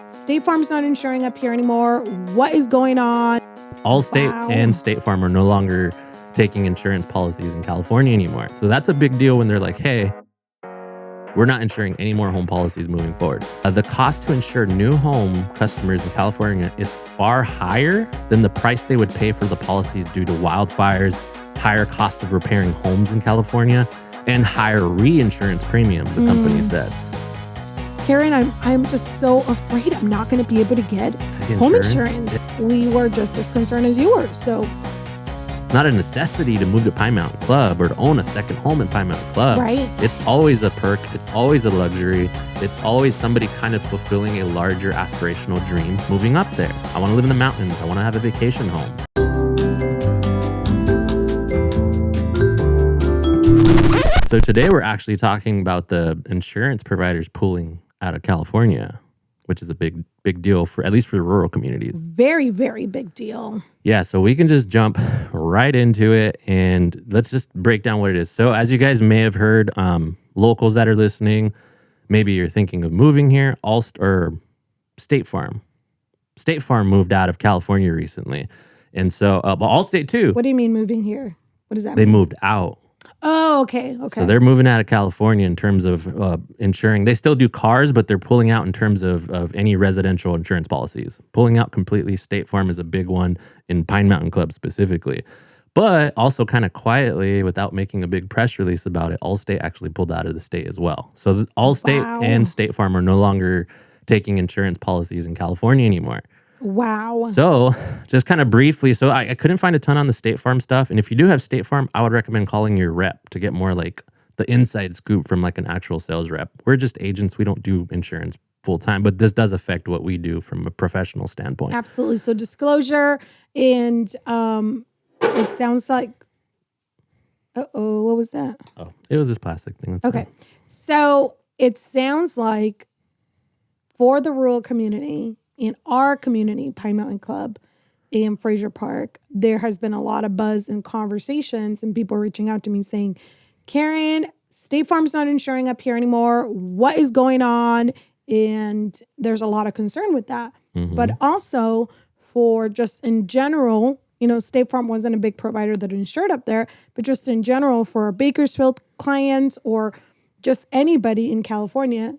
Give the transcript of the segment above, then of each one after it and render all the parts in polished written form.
State Farm's not insuring up here anymore. What is going on? Allstate and State Farm are no longer taking insurance policies in California anymore. So that's a big deal when they're like, hey, we're not insuring any more home policies moving forward. The cost to insure new home customers in California is far higher than the price they would pay for the policies due to wildfires, higher cost of repairing homes in California, and higher reinsurance premiums, the company said. Karen, I'm just so afraid I'm not going to be able to get home insurance. We were just as concerned as you were. So it's not a necessity to move to Pine Mountain Club or to own a second home in Pine Mountain Club. Right. It's always a perk. It's always a luxury. It's always somebody kind of fulfilling a larger aspirational dream moving up there. I want to live in the mountains. I want to have a vacation home. So today we're actually talking about the insurance providers pulling out of California, which is a big deal for at least for the rural communities. Very, very big deal. Yeah, so we can just jump right into it and let's just break down what it is. So as you guys may have heard, locals that are listening, maybe you're thinking of moving here, or State Farm. State Farm moved out of California recently. And so, but Allstate too. What do you mean moving here? What does that mean? They moved out. Oh, okay. So they're moving out of California in terms of insuring. They still do cars, but they're pulling out in terms of any residential insurance policies. Pulling out completely. State Farm is a big one in Pine Mountain Club specifically. But also kind of quietly, without making a big press release about it, Allstate actually pulled out of the state as well. So Allstate and State Farm are no longer taking insurance policies in California anymore. Wow. So just kind of briefly, so I couldn't find a ton on the State Farm stuff. And if you do have State Farm, I would recommend calling your rep to get more like the inside scoop from like an actual sales rep. We're just agents. We don't do insurance full time, but this does affect what we do from a professional standpoint. Absolutely. So disclosure, and it sounds like, what was that? Oh, it was this plastic thing. That's okay. fine. So it sounds like for the rural community, in our community, Pine Mountain Club in Fraser Park, there has been a lot of buzz and conversations and people reaching out to me saying, Karen, State Farm's not insuring up here anymore. What is going on? And there's a lot of concern with that. Mm-hmm. But also for just in general, State Farm wasn't a big provider that insured up there, but just in general for Bakersfield clients or just anybody in California,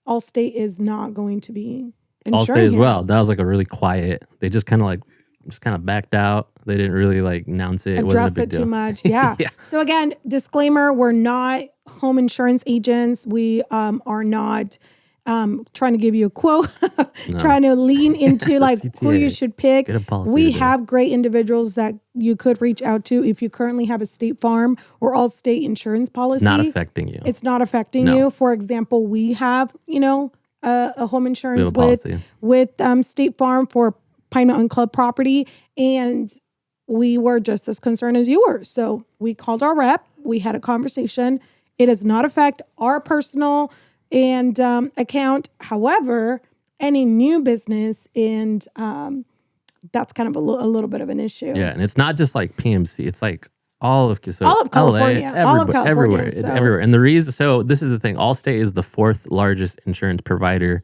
Allstate is not going to be Allstate as well. That was like a really quiet. They just kind of backed out. They didn't really like announce it. Address it wasn't a big deal. Too much. Yeah. Yeah. So again, disclaimer: we're not home insurance agents. We are not trying to give you a quote. Trying to lean into like who you should pick. Get a policy we have great individuals that you could reach out to if you currently have a State Farm or Allstate insurance policy. It's not affecting you. It's not affecting you. For example, we have a home insurance with State Farm for Pine Mountain Club property, and we were just as concerned as you were. So we called our rep. We had a conversation. It does not affect our personal and account. However, any new business, and that's kind of a little bit of an issue. Yeah, and it's not just like PMC. It's like all of California, everywhere. So. Everywhere. And the reason, so this is the thing, Allstate is the fourth largest insurance provider.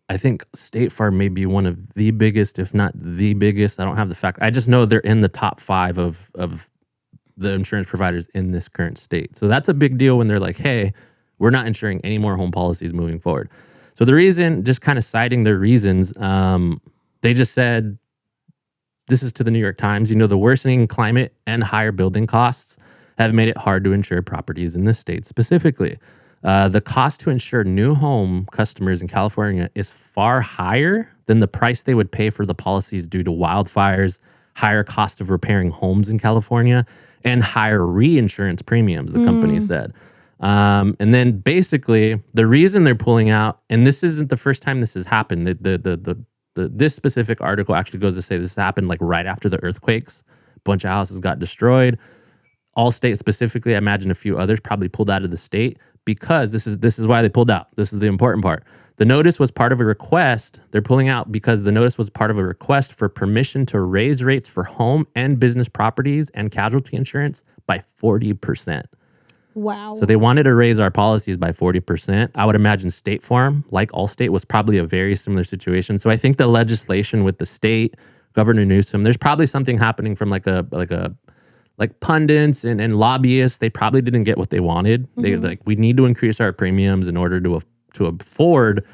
I think State Farm may be one of the biggest, if not the biggest. I don't have the fact. I just know they're in the top 5 of the insurance providers in this current state. So that's a big deal when they're like, hey, we're not insuring any more home policies moving forward. So the reason, just kind of citing their reasons, they just said, this is to the New York Times, the worsening climate and higher building costs have made it hard to insure properties in this state specifically. The cost to insure new home customers in California is far higher than the price they would pay for the policies due to wildfires, higher cost of repairing homes in California, and higher reinsurance premiums, the company said. And then basically the reason they're pulling out, and this isn't the first time this has happened, this specific article actually goes to say this happened like right after the earthquakes. A bunch of houses got destroyed. Allstate specifically, I imagine a few others probably pulled out of the state because this is why they pulled out. This is the important part. The notice was part of a request. They're pulling out because the notice was part of a request for permission to raise rates for home and business properties and casualty insurance by 40%. Wow. So they wanted to raise our policies by 40%. I would imagine State Farm, like Allstate, was probably a very similar situation. So I think the legislation with the state, Governor Newsom, there's probably something happening from like pundits and lobbyists. They probably didn't get what they wanted. They like, we need to increase our premiums in order to afford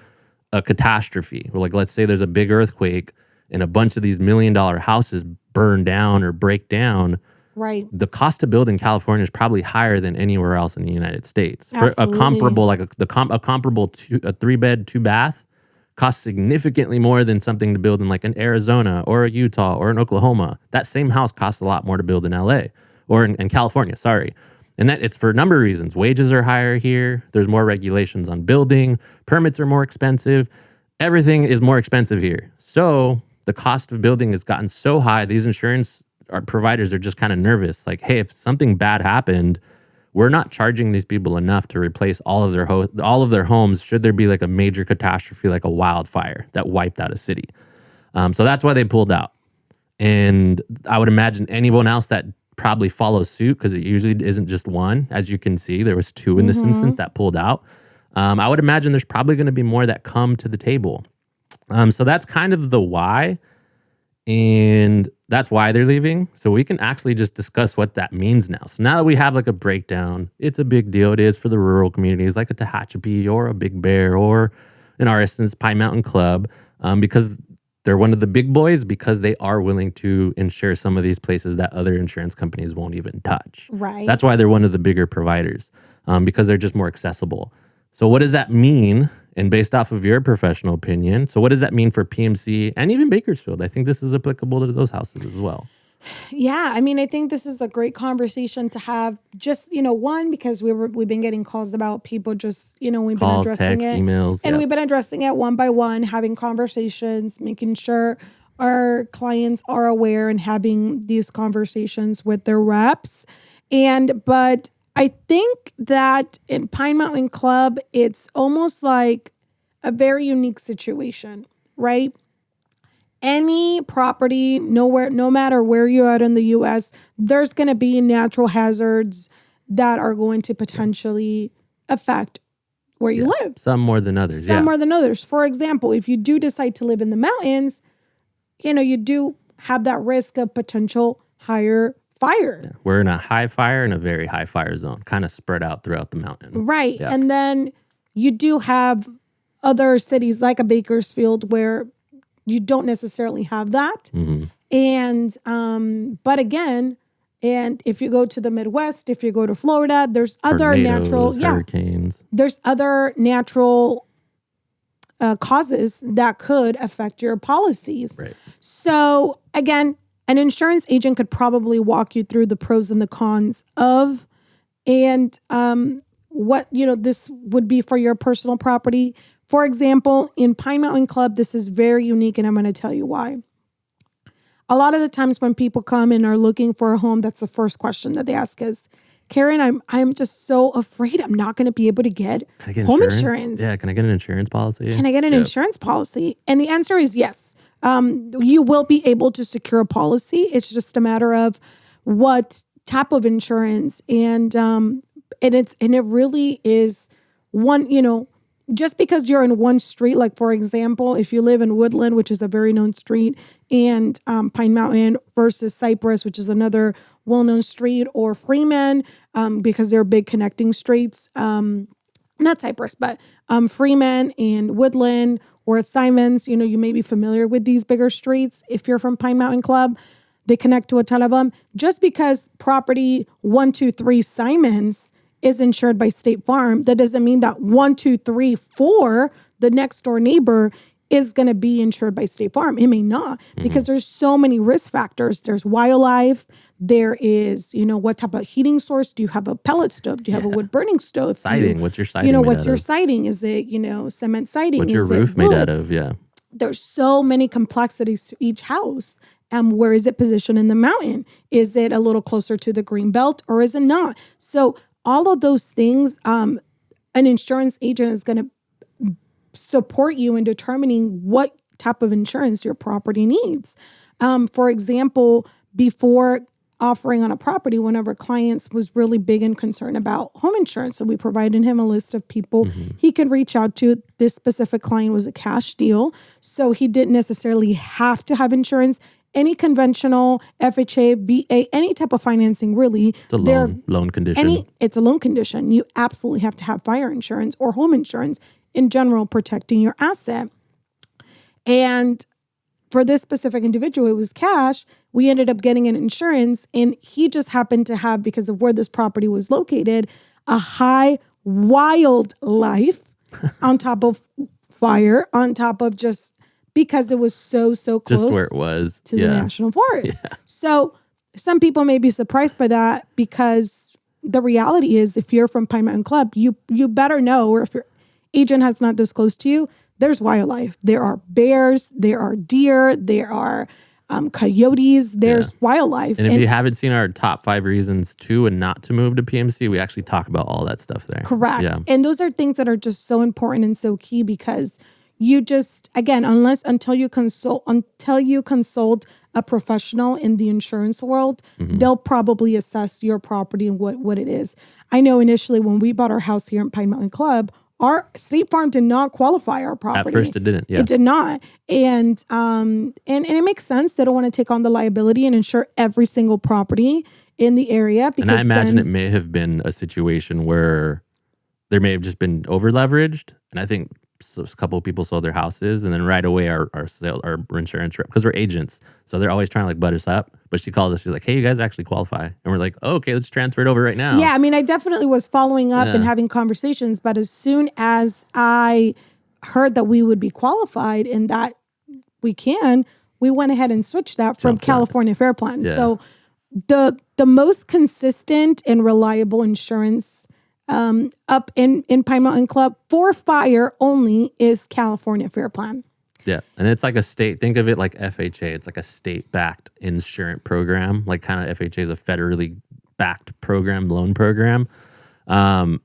a catastrophe. Like, let's say there's a big earthquake and a bunch of these $1 million houses burn down or break down. Right. The cost to build in California is probably higher than anywhere else in the United States. Absolutely. For a comparable, like a comparable 3-bed, 2-bath costs significantly more than something to build in like an Arizona or a Utah or an Oklahoma. That same house costs a lot more to build in LA or in California, sorry. And that it's for a number of reasons. Wages are higher here. There's more regulations on building. Permits are more expensive. Everything is more expensive here. So the cost of building has gotten so high, these insurance providers are just kind of nervous. Like, hey, if something bad happened, we're not charging these people enough to replace all of their homes should there be like a major catastrophe like a wildfire that wiped out a city. So that's why they pulled out. And I would imagine anyone else that probably follows suit, because it usually isn't just one. As you can see, there was 2 in this instance that pulled out. I would imagine there's probably going to be more that come to the table. So that's kind of the why. And that's why they're leaving. So we can actually just discuss what that means now. So now that we have like a breakdown, it's a big deal. It is for the rural communities like a Tehachapi or a Big Bear or, in our instance, Pine Mountain Club, because they're one of the big boys, because they are willing to insure some of these places that other insurance companies won't even touch. Right. That's why they're one of the bigger providers, because they're just more accessible. So what does that mean? And based off of your professional opinion, so what does that mean for PMC and even Bakersfield? I think this is applicable to those houses as well. Yeah, I mean, I think this is a great conversation to have. Just, one, because we've been getting calls about people just, we've been addressing text, it, emails, and we've been addressing it one by one, having conversations, making sure our clients are aware and having these conversations with their reps. But I think that in Pine Mountain Club, it's almost like a very unique situation, right? Any property, no matter where you're at in the U.S., there's going to be natural hazards that are going to potentially affect where you live. Some more than others. Some more than others. For example, if you do decide to live in the mountains, you do have that risk of potential higher fire. Yeah. We're in a high fire and a very high fire zone, kind of spread out throughout the mountain. Right. Yeah. And then you do have other cities like a Bakersfield where you don't necessarily have that. Mm-hmm. And, but again, and if you go to the Midwest, if you go to Florida, there's other Tornadoes, hurricanes. There's other natural causes that could affect your policies. Right. So again, an insurance agent could probably walk you through the pros and the cons of, and what, this would be for your personal property. For example, in Pine Mountain Club, this is very unique, and I'm going to tell you why. A lot of the times when people come and are looking for a home, that's the first question that they ask is, Karen, I'm just so afraid I'm not going to be able to get home insurance. Yeah, can I get an insurance policy? Can I get an insurance policy? And the answer is yes. You will be able to secure a policy. It's just a matter of what type of insurance, and it really is one, just because you're in one street, like for example, if you live in Woodland, which is a very known street, and Pine Mountain versus Cypress, which is another well-known street, or Freeman, because they're big connecting streets, not Cypress, but Freeman and Woodland, or at Simons, you may be familiar with these bigger streets. If you're from Pine Mountain Club, they connect to a ton of them. Just because property 123 Simons is insured by State Farm, that doesn't mean that 123 the next door neighbor is going to be insured by State Farm. It may not, because there's so many risk factors. There's wildlife. There is, what type of heating source? Do you have a pellet stove? Do you have a wood burning stove? Siding. What's your siding? What's your siding? Is it, cement siding? What's your roof made out of? Yeah. There's so many complexities to each house. Where is it positioned in the mountain? Is it a little closer to the green belt, or is it not? So all of those things, an insurance agent is going to support you in determining what type of insurance your property needs. For example, before offering on a property, one of our clients was really big and concerned about home insurance. So we provided him a list of people he could reach out to. This specific client was a cash deal. So he didn't necessarily have to have insurance. Any conventional FHA, VA, any type of financing, really. It's a loan condition. It's a loan condition. You absolutely have to have fire insurance or home insurance in general, protecting your asset. And for this specific individual, it was cash. We ended up getting an insurance, and he just happened to have, because of where this property was located, a high wildlife on top of fire, on top of just because it was so close Just where it was to the national forest. Yeah. So some people may be surprised by that, because the reality is, if you're from Pine Mountain Club, you better know, or if your agent has not disclosed to you, there's wildlife. There are bears, there are deer, there are coyotes, there's wildlife. And if you haven't seen our top 5 reasons to and not to move to PMC, we actually talk about all that stuff there. Correct. Yeah. And those are things that are just so important and so key, because you just, again, until you consult a professional in the insurance world, they'll probably assess your property and what it is. I know initially when we bought our house here in Pine Mountain Club, our State Farm did not qualify our property. At first it didn't, yeah. It did not. And it makes sense. They don't want to take on the liability and insure every single property in the area. And I imagine it may have been a situation where there may have just been over leveraged. And I think a couple of people sold their houses, and then right away our insurance rep, because we're agents, so they're always trying to like butt us up. But she calls us, she's like, "Hey, you guys actually qualify," and we're like, oh, "Okay, let's transfer it over right now." Yeah, I mean, I definitely was following up and having conversations, but as soon as I heard that we would be qualified and that we went ahead and switched that from California Fair Plan. Yeah. So the most consistent and reliable insurance up in Pine Mountain Club for fire only is California Fair Plan. Yeah. And it's like a state, think of it like FHA. It's like a state-backed insurance program. Like kind of FHA is a federally backed program, loan program. And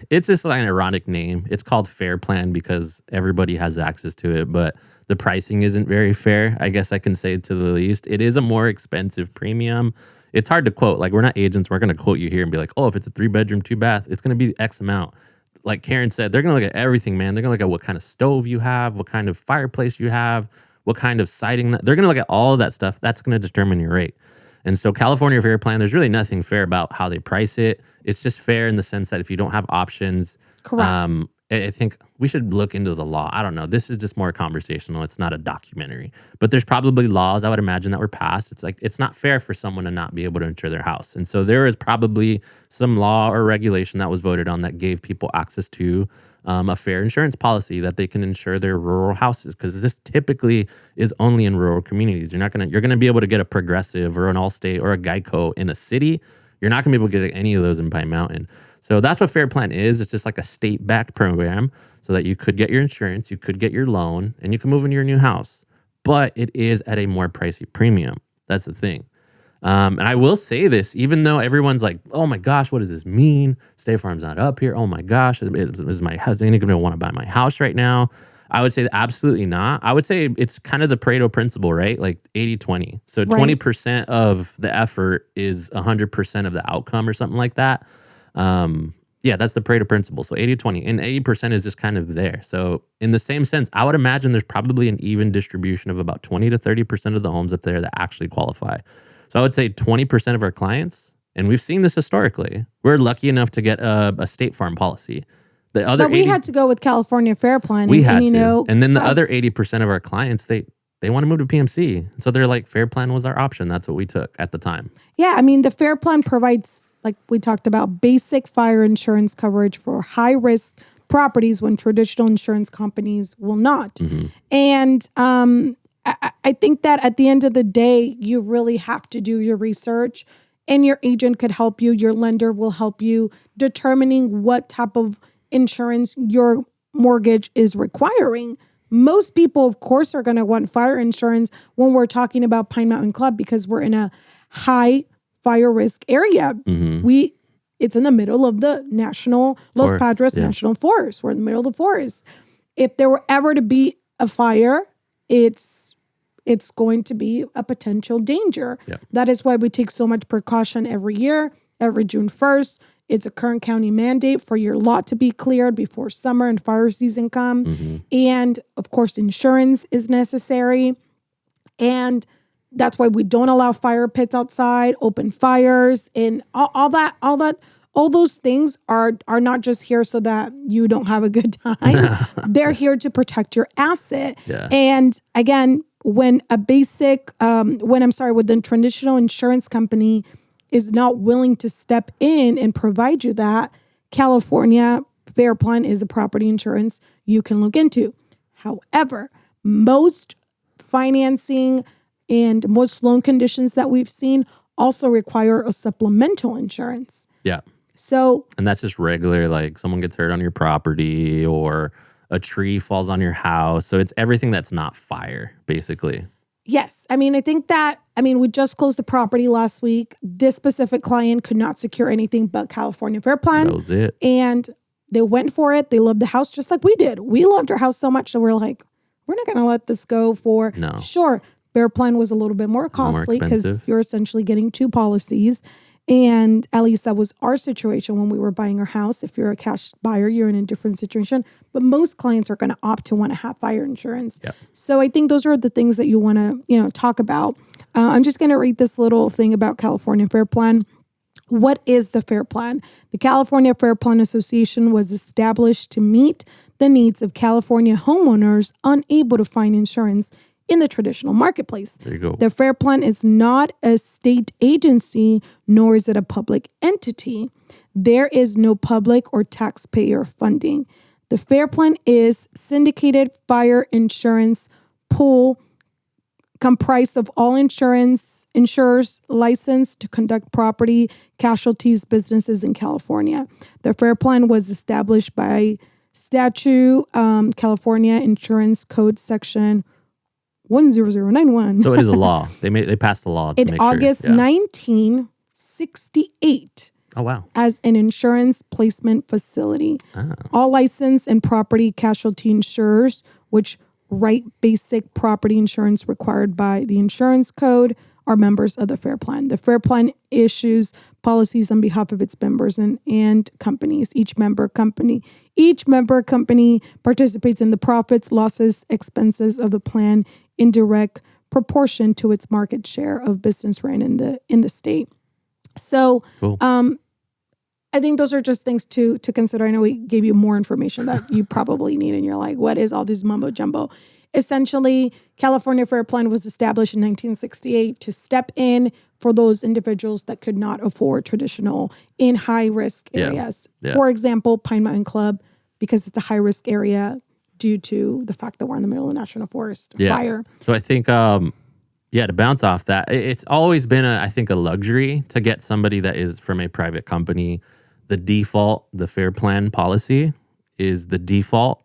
it's just like an ironic name. It's called Fair Plan because everybody has access to it, but the pricing isn't very fair, I guess I can say, to the least. It is a more expensive premium. It's hard to quote. Like, we're not agents. We're going to quote you here and be like, oh, if it's a 3-bedroom, 2-bath, it's going to be X amount. Like Karen said, they're going to look at everything, man. They're going to look at what kind of stove you have, what kind of fireplace you have, what kind of siding. They're going to look at all of that stuff. That's going to determine your rate. And so California Fair Plan, there's really nothing fair about how they price it. It's just fair in the sense that if you don't have options, correct. I think we should look into the law. I don't know. This is just more conversational. It's not a documentary. But there's probably laws, I would imagine, that were passed. It's like, it's not fair for someone to not be able to insure their house. And so there is probably some law or regulation that was voted on that gave people access to a fair insurance policy that they can insure their rural houses. Because this typically is only in rural communities. You're going to be able to get a Progressive or an Allstate or a Geico in a city. You're not going to be able to get any of those in Pine Mountain. So that's what Fair Plan is. It's just like a state-backed program so that you could get your insurance, you could get your loan, and you can move into your new house. But it is at a more pricey premium. That's the thing. And I will say this, even though everyone's like, oh my gosh, what does this mean? State Farm's not up here. Oh my gosh, is my husband going to want to buy my house right now? I would say absolutely not. I would say it's kind of the Pareto principle, right? Like 80-20. So 20% of the effort is 100% of the outcome or something like that. Yeah, that's the Pareto principle. So 80-20, and 80% is just kind of there. So in the same sense, I would imagine there's probably an even distribution of about 20 to 30% of the homes up there that actually qualify. So I would say 20% of our clients, and we've seen this historically, we're lucky enough to get a State Farm policy. The other but we had to go with California Fair Plan. We had to. And then the other 80% of our clients, they want to move to PMC. So they're like, Fair Plan was our option. That's what we took at the time. Yeah, I mean, the Fair Plan provides, like we talked about, basic fire insurance coverage for high-risk properties when traditional insurance companies will not. Mm-hmm. And I think that at the end of the day, you really have to do your research, and your agent could help you. Your lender will help you determining what type of insurance your mortgage is requiring. Most people, of course, are going to want fire insurance when we're talking about Pine Mountain Club because we're in a high fire risk area. Mm-hmm. It's in the middle of the Los Padres National Forest. We're in the middle of the forest. If there were ever to be a fire, it's it's going to be a potential danger. Yeah. That is why we take so much precaution every year, every June 1st. It's a Kern County mandate for your lot to be cleared before summer and fire season come. Mm-hmm. And of course, insurance is necessary. And that's why we don't allow fire pits outside, open fires, and all those things are not just here so that you don't have a good time. They're here to protect your asset. Yeah. And again, when the traditional insurance company is not willing to step in and provide you that, California Fair Plan is a property insurance you can look into. However, most financing and most loan conditions that we've seen also require a supplemental insurance. Yeah. So, and that's just regular, like someone gets hurt on your property or a tree falls on your house. So it's everything that's not fire, basically. yes. I mean, we just closed the property last week. This specific client could not secure anything but California Fair Plan. That was it. And they went for it. They loved the house just like we did. We loved our house so much that we're like, we're not going to let this go for... No. Sure, Fair Plan was a little bit more costly because you're essentially getting two policies. And at least that was our situation when we were buying our house. If you're a cash buyer, you're in a different situation. But most clients are going to opt to want to have fire insurance. Yep. So I think those are the things that you want to, talk about. I'm just going to read this little thing about California Fair Plan. What is the Fair Plan? The California Fair Plan Association was established to meet the needs of California homeowners unable to find insurance in the traditional marketplace. There you go. The Fair Plan is not a state agency, nor is it a public entity. There is no public or taxpayer funding. The Fair Plan is syndicated fire insurance pool comprised of all insurers licensed to conduct property casualties businesses in California. The Fair Plan was established by statute, California Insurance Code Section 10091. So it is a law. They passed a law to in make August sure. Yeah. 1968. Oh, wow. As an insurance placement facility. Oh. All licensed and property casualty insurers, which write basic property insurance required by the insurance code, are members of the Fair Plan. The Fair Plan issues policies on behalf of its members and companies. Each member company participates in the profits, losses, expenses of the plan in direct proportion to its market share of business ran in the state. So, Cool. I think those are just things to consider. I know we gave you more information that you probably need, and you're like, what is all this mumbo jumbo? Essentially, California Fair Plan was established in 1968 to step in for those individuals that could not afford traditional in high-risk areas. Yeah. For example, Pine Mountain Club, because it's a high-risk area due to the fact that we're in the middle of the national forest fire. So I think, to bounce off that, it's always been, I think, a luxury to get somebody that is from a private company. The default, the Fair Plan policy is the default.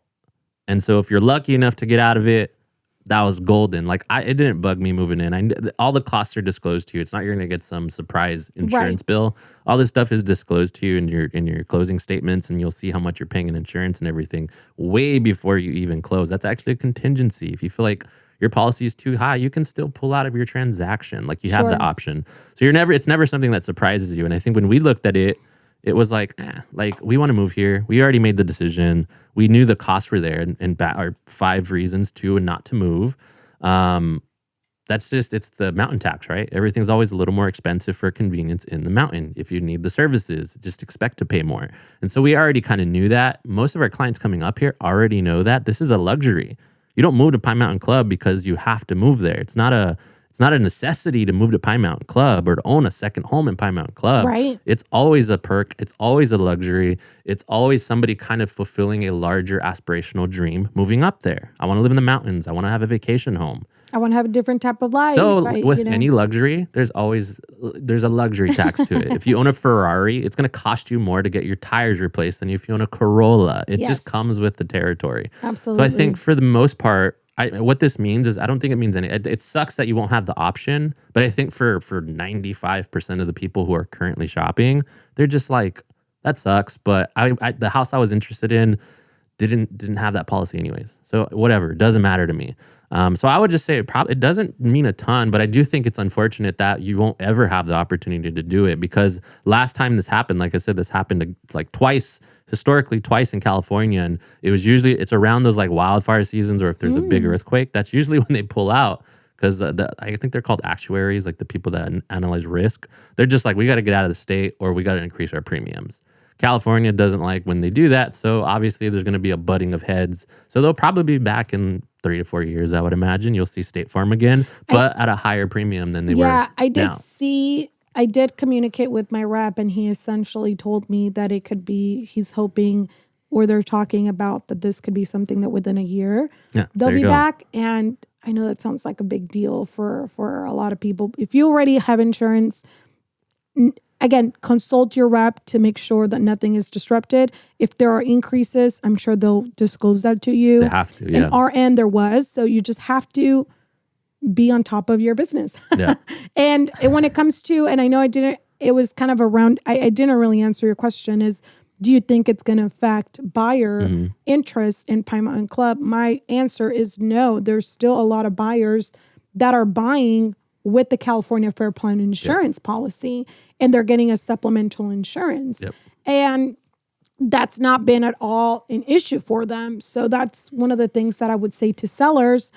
And so if you're lucky enough to get out of it, that was golden. Like it didn't bug me moving in. All the costs are disclosed to you. It's not you're going to get some surprise insurance bill. All this stuff is disclosed to you in your closing statements, and you'll see how much you're paying in insurance and everything way before you even close. That's actually a contingency. If you feel like your policy is too high, you can still pull out of your transaction. Like you have the option. So it's never something that surprises you. And I think when we looked at it, it was like we want to move here. We already made the decision. We knew the costs were there, and our 5 reasons to and not to move. That's it's the mountain tax, right? Everything's always a little more expensive for convenience in the mountain. If you need the services, just expect to pay more. And so we already kind of knew that. Most of our clients coming up here already know that this is a luxury. You don't move to Pine Mountain Club because you have to move there. It's not a necessity to move to Pine Mountain Club or to own a second home in Pine Mountain Club. Right. It's always a perk. It's always a luxury. It's always somebody kind of fulfilling a larger aspirational dream moving up there. I want to live in the mountains. I want to have a vacation home. I want to have a different type of life. So with any luxury, there's a luxury tax to it. If you own a Ferrari, it's going to cost you more to get your tires replaced than if you own a Corolla. It just comes with the territory. Absolutely. So I think for the most part, what this means is I don't think it means any. It sucks that you won't have the option, but I think for 95% of the people who are currently shopping, they're just like, that sucks. But the house I was interested in didn't have that policy anyways. So whatever, it doesn't matter to me. So I would just say it doesn't mean a ton, but I do think it's unfortunate that you won't ever have the opportunity to do it, because last time this happened, like I said, this happened like twice, historically twice in California. And it's around those like wildfire seasons, or if there's a big earthquake, that's usually when they pull out. Because I think they're called actuaries, like the people that analyze risk. They're just like, we got to get out of the state, or we got to increase our premiums. California doesn't like when they do that. So obviously there's going to be a butting of heads. So they'll probably be back in 3 to 4 years, I would imagine. You'll see State Farm again, but at a higher premium than they were. Yeah, I did now. I did communicate with my rep, and he essentially told me that it could be, he's hoping, or they're talking about that this could be something that within a year they'll be back. And I know that sounds like a big deal for a lot of people. If you already have insurance, again, consult your rep to make sure that nothing is disrupted. If there are increases, I'm sure they'll disclose that to you. They have to, yeah. In our end, there was. So you just have to be on top of your business. Yeah. And when it comes to, and I know it was kind of around, I didn't really answer your question is, do you think it's going to affect buyer interest in Pine Mountain Club? My answer is no. There's still a lot of buyers that are buying with the California Fair Plan insurance policy, and they're getting a supplemental insurance. Yep. And that's not been at all an issue for them. So that's one of the things that I would say to sellers.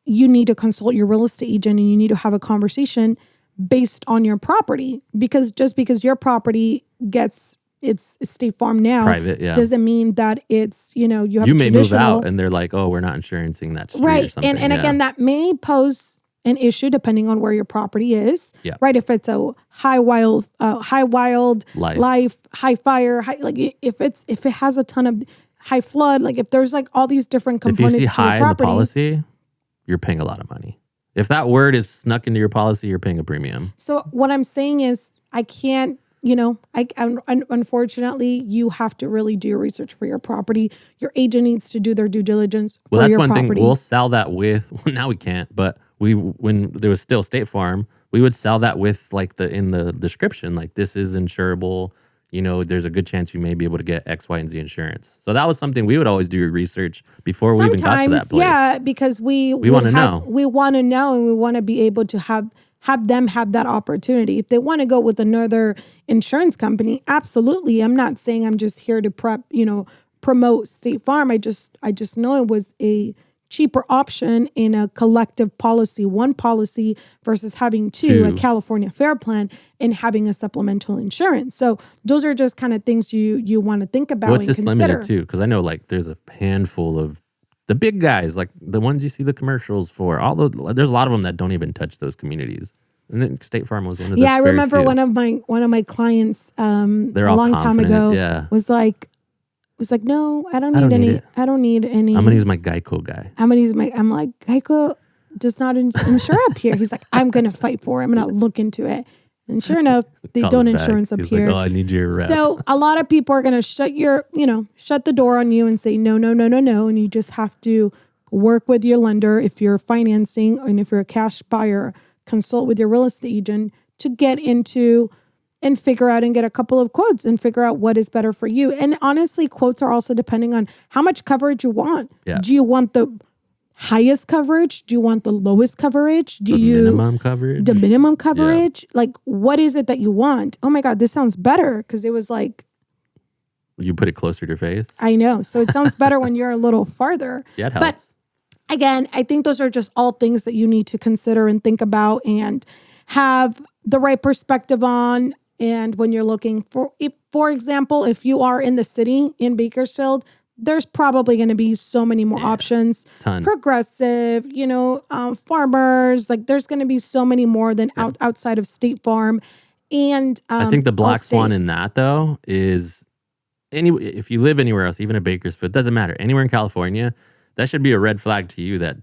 You need to consult your real estate agent, and you need to have a conversation based on your property, because just because your property gets it's State Farm now, private, doesn't mean that it's, you have you may move out and they're like, oh, we're not insurancing that street or something. And again, that may pose an issue depending on where your property is. Yeah. Right. If it's a high wild life, high fire, if it has a ton of high flood, like if there's like all these different components if you see to your high in property, the policy, you're paying a lot of money. If that word is snuck into your policy, you're paying a premium. So what I'm saying is, I can't, unfortunately, you have to really do your research for your property. Your agent needs to do their due diligence for your property. Well, that's one thing. We'll sell that with, well, now we can't, but when there was still State Farm, we would sell that with like in the description, like this is insurable. There's a good chance you may be able to get X, Y, and Z insurance. So that was something we would always do research before we even got to that place. Yeah, because we want to know. We want to know, and we want to be able to have them have that opportunity. If they want to go with another insurance company, absolutely. I'm not saying I'm just here to promote State Farm. I just know it was a cheaper option in a collective policy, one policy versus having two, a California Fair Plan and having a supplemental insurance. So those are just kind of things you want to think about and consider. Well, it's just limited too, because I know like there's a handful of the big guys, like the ones you see the commercials for. There's a lot of them that don't even touch those communities. And then State Farm was one of the I remember few. one of my clients a long time ago was like, no, I don't need any. I don't need any. I'm gonna use my Geico guy. I'm like, Geico does not insure up here. He's like, I'm gonna fight for it. I'm gonna look into it. And sure enough, they don't insurance up here. Like, I need your rep. So a lot of people are going to shut the door on you and say, no. And you just have to work with your lender. If you're financing and if you're a cash buyer, consult with your real estate agent to get into and figure out and get a couple of quotes and figure out what is better for you. And honestly, quotes are also depending on how much coverage you want. Yeah. Do you want the highest coverage? Do you want the lowest coverage? Minimum coverage? The minimum coverage? Yeah. Like, what is it that you want? Oh my God, this sounds better. Because it was like... You put it closer to your face? I know. So it sounds better when you're a little farther. Yeah, it helps. But again, I think those are just all things that you need to consider and think about and have the right perspective on. And when you're looking for example, if you are in the city in Bakersfield, there's probably going to be so many more options. Ton. Progressive, farmers, like there's going to be so many more than outside of State Farm. And I think the black swan in that though is if you live anywhere else, even in Bakersfield, it doesn't matter. Anywhere in California, that should be a red flag to you that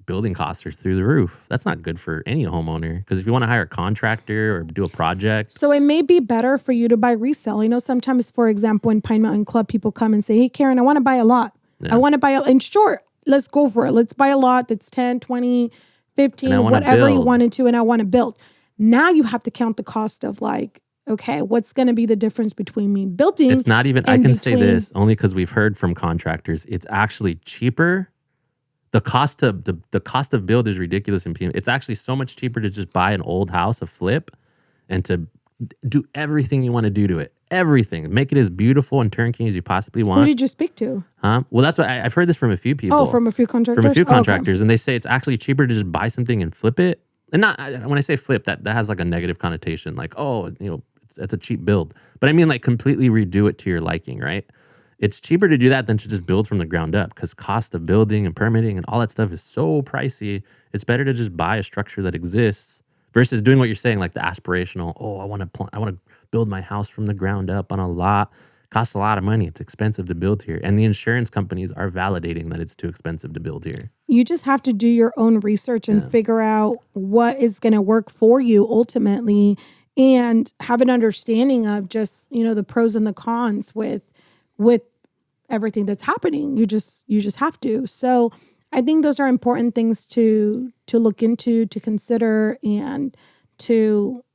building costs are through the roof. That's not good for any homeowner, because if you want to hire a contractor or do a project. So it may be better for you to buy resale. Sometimes, for example, in Pine Mountain Club, people come and say, hey, Karen, I want to buy a lot. Yeah. I want to buy and sure, let's go for it. Let's buy a lot that's 10, 20, 15, whatever you wanted to, and I want to build. Now you have to count the cost of like, okay, what's going to be the difference between me building? It's not even, I can say this only because we've heard from contractors, it's actually cheaper. The cost of the cost of build is ridiculous in PM. It's actually so much cheaper to just buy an old house, a flip, and to do everything you want to do to it. Everything. Make it as beautiful and turnkey as you possibly want. Who did you speak to? Huh? Well, that's what I've heard this from a few people. Oh, from a few contractors? From a few Oh, okay. contractors. And they say it's actually cheaper to just buy something and flip it. And not, when I say flip, that has like a negative connotation. Like, oh, it's a cheap build. But I mean like completely redo it to your liking, right? It's cheaper to do that than to just build from the ground up because cost of building and permitting and all that stuff is so pricey. It's better to just buy a structure that exists versus doing what you're saying, like the aspirational, I want to build my house from the ground up on a lot. Costs a lot of money. It's expensive to build here. And the insurance companies are validating that it's too expensive to build here. You just have to do your own research and figure out what is going to work for you ultimately and have an understanding of just, the pros and the cons with everything that's happening. You just have to. So I think those are important things to look into, to consider, and to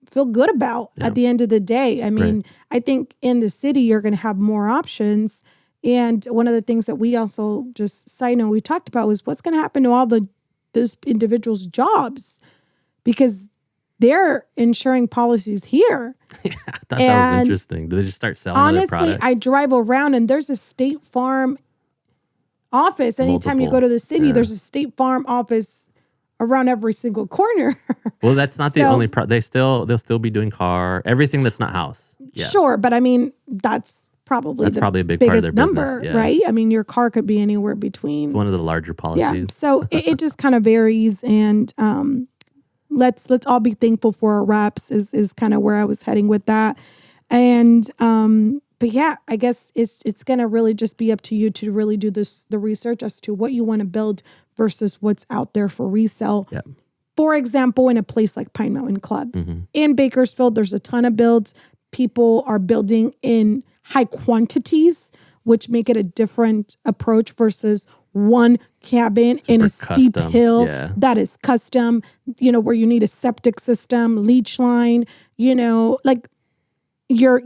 feel good about at the end of the day. I mean, I think in the city, you're going to have more options. And one of the things that we also just side note we talked about was what's going to happen to all those individuals' jobs because they're insuring policies here. I thought that was interesting. Do they just start selling other products? Honestly, I drive around and there's a State Farm office. Anytime you go to the city, there's a State Farm office around every single corner. Well, that's not the only they'll still be doing car, everything that's not house. Yeah. Sure, but I mean, that's probably a big part of their number, business, right? I mean, your car could be anywhere between. It's one of the larger policies. Yeah, so it just kind of varies, and let's all be thankful for our reps is kind of where I was heading with that, and but yeah, I guess it's gonna really just be up to you to really do the research as to what you want to build versus what's out there for resale. Yep. For example, in a place like Pine Mountain Club in Bakersfield, there's a ton of builds. People are building in high quantities, which make it a different approach versus one cabin in a steep hill that is custom, where you need a septic system, leach line, like you're,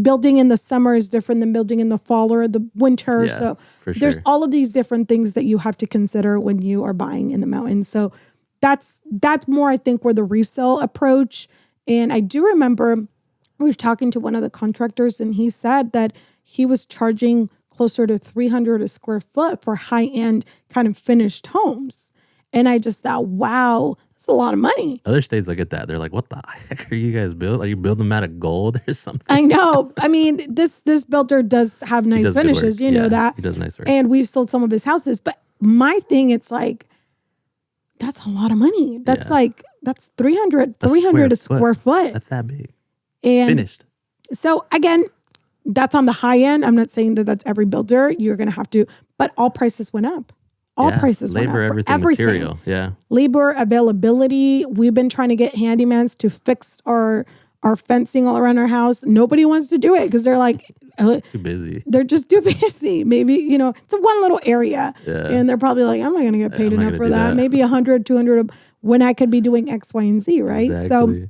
building in the summer is different than building in the fall or the winter. So there's all of these different things that you have to consider when you are buying in the mountains. So that's more, I think, where the resale approach. And I do remember we were talking to one of the contractors and he said that he was charging closer to $300 a square foot for high-end kind of finished homes. And I just thought, wow, that's a lot of money. Other states look at that. They're like, what the heck are you guys building? Are you building them out of gold or something? I know. I mean, this builder does have nice finishes. You know that. He does nice work. And we've sold some of his houses. But my thing, it's like, that's a lot of money. That's that's $300 a square foot. That's that big. And finished. So again, that's on the high end. I'm not saying that that's every builder. You're going to have to, but all prices went up. All prices went up. Labor, everything, material. Yeah. Labor availability. We've been trying to get handyman's to fix our fencing all around our house. Nobody wants to do it because they're like, too busy. They're just too busy. Maybe, it's a one little area. Yeah. And they're probably like, I'm not going to get paid enough for that. Maybe 100, 200 when I could be doing X, Y, and Z, right? Exactly. So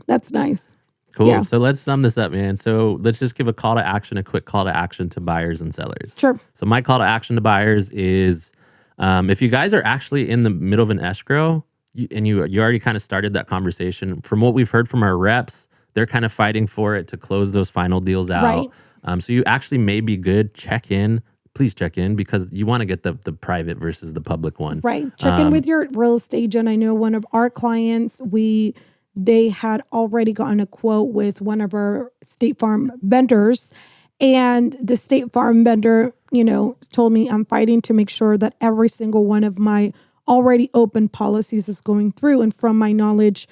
that's nice. Cool. Yeah. So let's sum this up, man. So let's just give a quick call to action to buyers and sellers. Sure. So my call to action to buyers is if you guys are actually in the middle of an escrow and you already kind of started that conversation, from what we've heard from our reps, they're kind of fighting for it to close those final deals out. Right. So you actually may be good. Please check in because you want to get the private versus the public one. Right. Check in with your real estate agent. I know one of our clients, they had already gotten a quote with one of our State Farm vendors. And the State Farm vendor, told me I'm fighting to make sure that every single one of my already open policies is going through. And from my knowledge,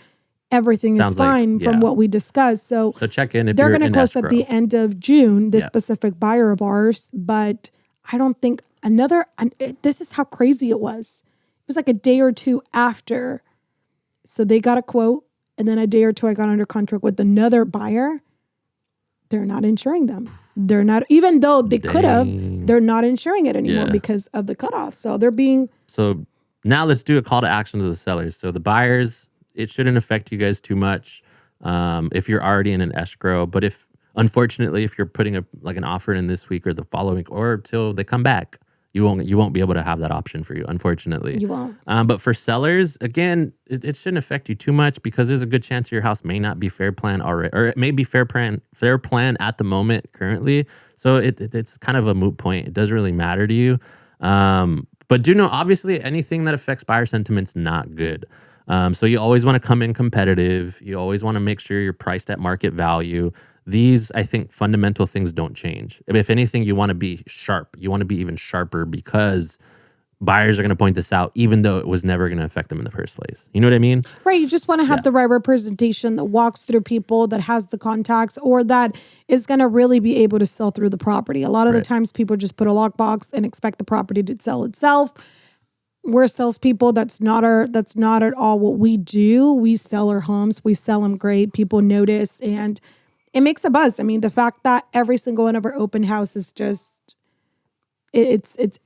everything is fine from what we discussed. So check in if they're going to close at the end of June, this specific buyer of ours. But I don't think this is how crazy it was. It was like a day or two after. So they got a quote. And then a day or two, I got under contract with another buyer. They're not insuring them. They're not, even though they could have, they're not insuring it anymore because of the cutoff. So they're being. So now let's do a call to action to the sellers. So the buyers, it shouldn't affect you guys too much if you're already in an escrow. But unfortunately, if you're putting an offer in this week or the following week or till they come back, You won't be able to have that option for you, unfortunately. You won't. But for sellers, again, it shouldn't affect you too much because there's a good chance your house may not be fair plan already, or it may be fair plan at the moment currently. So it's kind of a moot point. It doesn't really matter to you. But do know, obviously, anything that affects buyer sentiment's not good. So you always want to come in competitive. You always want to make sure you're priced at market value. These, I think, fundamental things don't change. If anything, you want to be sharp. You want to be even sharper because buyers are going to point this out, even though it was never going to affect them in the first place. You know what I mean? Right. You just want to have the right representation that walks through people, that has the contacts, or that is going to really be able to sell through the property. A lot of the times people just put a lockbox and expect the property to sell itself. We're salespeople. That's not at all what we do. We sell our homes. We sell them great. People notice, and it makes a buzz. I mean, the fact that every single one of our open house is just, it's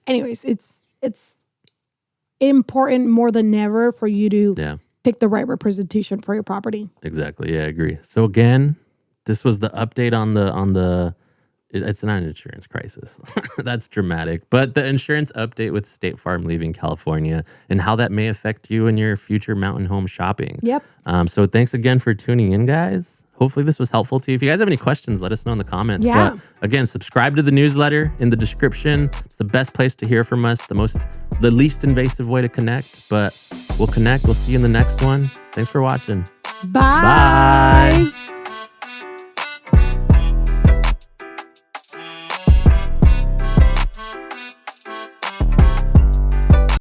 important more than ever for you to pick the right representation for your property. Exactly. Yeah, I agree. So again, this was the update on the it's not an insurance crisis. That's dramatic. But the insurance update with State Farm leaving California and how that may affect you in your future mountain home shopping. Yep. So thanks again for tuning in, guys. Hopefully this was helpful to you. If you guys have any questions, let us know in the comments. Yeah. But again, subscribe to the newsletter in the description. It's the best place to hear from us, the least invasive way to connect. But we'll connect. We'll see you in the next one. Thanks for watching. Bye. Bye.